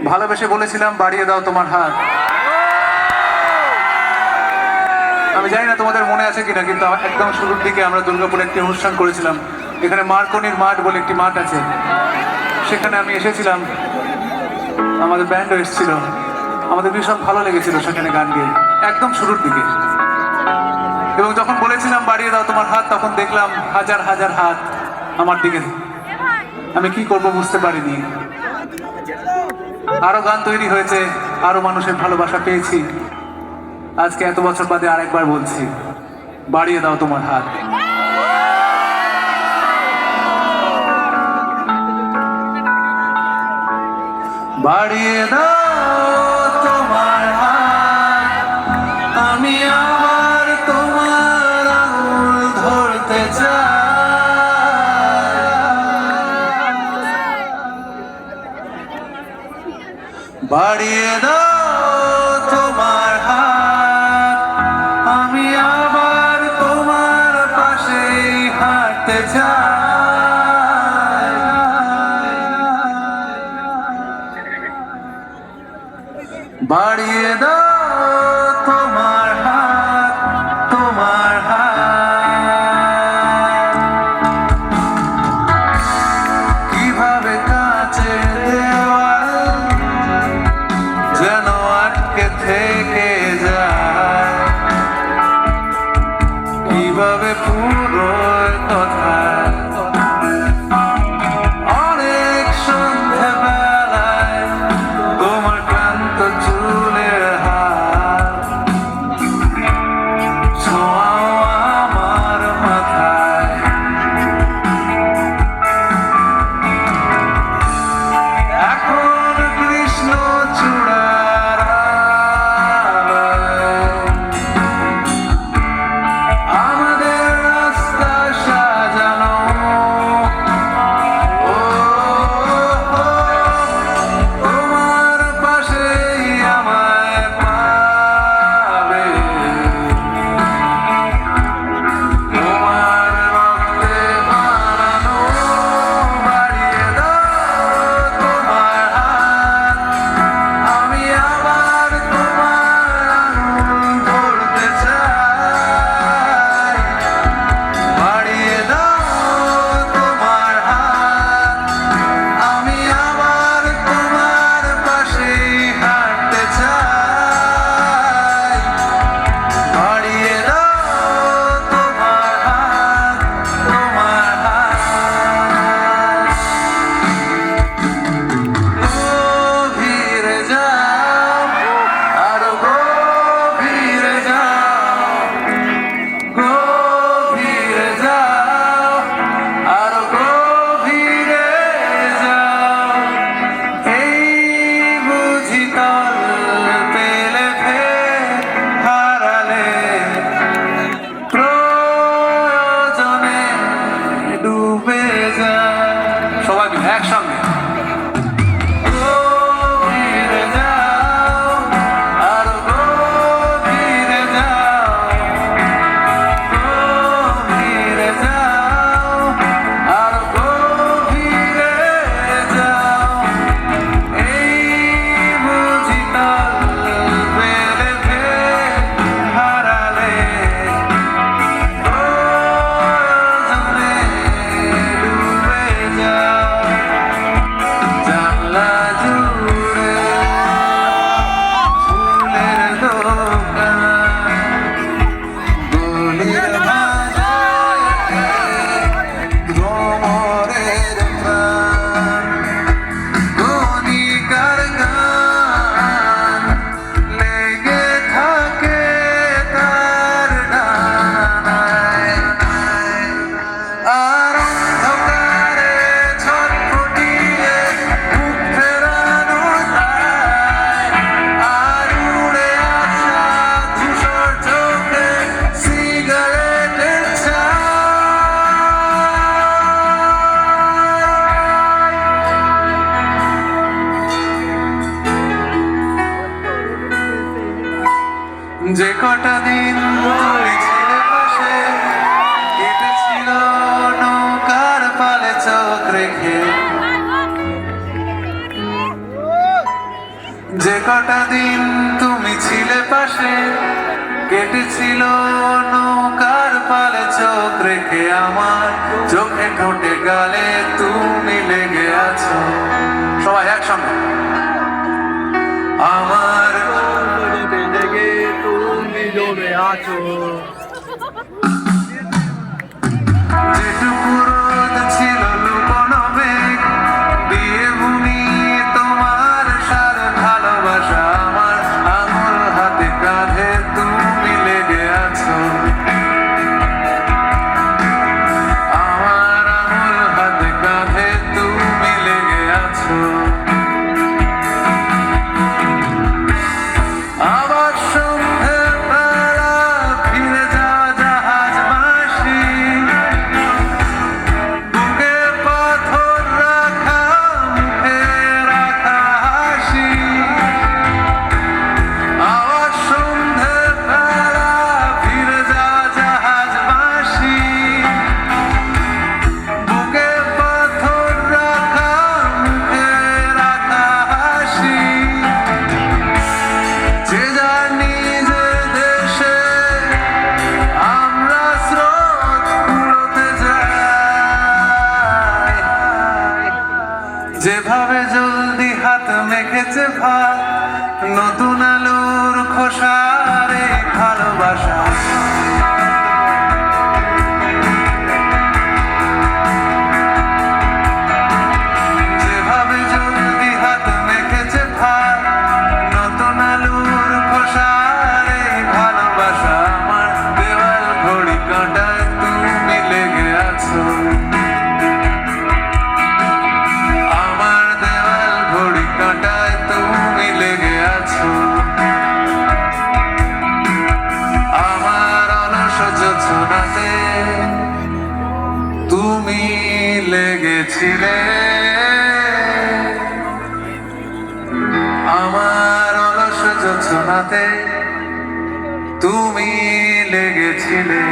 ভালোবেসে বলেছিলাম বাড়িয়ে দাও তোমার হাত। আমি জানি না তোমাদের মনে আছে কিনা, কিন্তু একদম শুরুর দিকে আমরা দুর্গাপুরে একটি অনুষ্ঠান করেছিলাম। এখানে মার্কনির মাঠ বলে একটি মাঠ আছে, সেখানে আমি এসেছিলাম, আমাদের ব্যান্ডও এসেছিল। আমাদের ভীষণ ভালো লেগেছিল সেখানে গান গেয়ে, একদম শুরুর দিকে। এবং যখন বলেছিলাম বাড়িয়ে দাও তোমার হাত, তখন দেখলাম হাজার হাজার হাত আমার দিকে। আমি কি করব বুঝতে পারিনি। আরো গান তৈরি হয়েছে, আরো মানুষের ভালোবাসা পেয়েছি। আজকে এত বছর বাদে আরেকবার বলছি, বাড়িয়ে দাও তোমার হাত। বাড়িয়ে দাও তোমার হাত, আমি আবার তোমার আঙুল ধরতে চাই। বাড়িয়ে দাও তোমার হাত, আমি আবার তোমার পাশেই হাঁটতে চাই। বাড়িয়ে দাও তোমার হাত, তোমার হাত। কিভাবে কাছে দেওয়াল যেন আটকে থেকে যায়, কিভাবে পুরো কথা অনেক সন্ধ্যাবেলায় তোমার ক্লান্ত চুলের হাত ছোঁয়াও আমার মাথায়। এখন কৃষ্ণ চূড়ার আলোয় আমাদের রাস্তা সাজানো। ও তোমার পাশেই আমায় পাবে, তোমার রক্তে বানানো। বাড়িয়ে দাও তোমার হাত, আমি আবার তোমার আঙুল ধরতে চাই। বাড়িয়ে দাও তোমার হাত, আমি আবার তোমার পাশেই হাঁটতে চাই। বাড়িয়ে দাও তোমার হাত, তোমার হাত। গভীরে যাও, আরো গভীরে যাও, গভীরে যাও, আরো গভীরে যাও। এই বুঝি তল পেলে ফের হারালে, প্রয়োজনে ডুবে যায়। সবাই মিলে একসঙ্গে। গভীরে যাও, আরো গভীরে যাও, গভীরে যাও, আরো গভীরে যাও। এই বুঝি তল পেলে ফের হারালে, প্রয়োজনে ডুবে যাও। জানলা জুড়ে ফুলের দোকান, গলির মাঝে ভ্রমরের প্রাণ, গণিকার গান লেগে থাকে তার ডানায়। আর অন্ধকারে ছটফটিয়ে মুখ ফেরানো তাই, আর উড়ে আসা ধূসর চোখে সিগারেটের ছাই। যে কটা দিন তুই ছিলে পাশে, কেটেছিল নৌকার পালে চোখ রেখে। যে কটা দিন তুমি ছিলে পাশে, কেটেছিল নৌকার পালে চোখ রেখে আমার, চোখে ঠোঁটে গালে তুমি লেগে আছো। সবাই একসঙ্গে। আমার লেগে তুমি জমে আছো। যেটুকু রোদ ছিল লুকোনো মেঘ, দিয়ে বুনিয়ে তোমার সারা ভালোবাসা আমার, আঙুল হাতে কাঁধে তুমি লেগে আছো। আমার আঙুল হাতে কাঁধে তুমি লেগে আছো। আবার সন্ধে বেলা ফিরে যাওয়া জাহাজ ভাসি, বুকে পাথর রাখা মুখে রাখা হাসি। আবার সন্ধে বেলা ফিরে যাওয়া জাহাজ ভাসি, বুকে পাথর রাখা মুখে রাখা হাসি। যে যার নিজের দেশে আমরা স্রোত কুড়োতে যাই, যেভাবে জলদি হাত মেখেছে ভাত, নতুন আলুর খোসারে ভালোবাসা। যেভাবে জলদি হাত মেখেছে ভাত, নতুন আলুর খোসারে ভালোবাসা আমার। দেওয়াল ঘড়ি কাঁটায় তুমি লেগে আছো। আমার দেওয়াল ঘড়ি কাঁটায় তুমি লেগে আছো। আমার অলস যোছনাতে তুমি লেগেছিলে। আমার অলস যোছনাতে তুমি লেগেছিলে।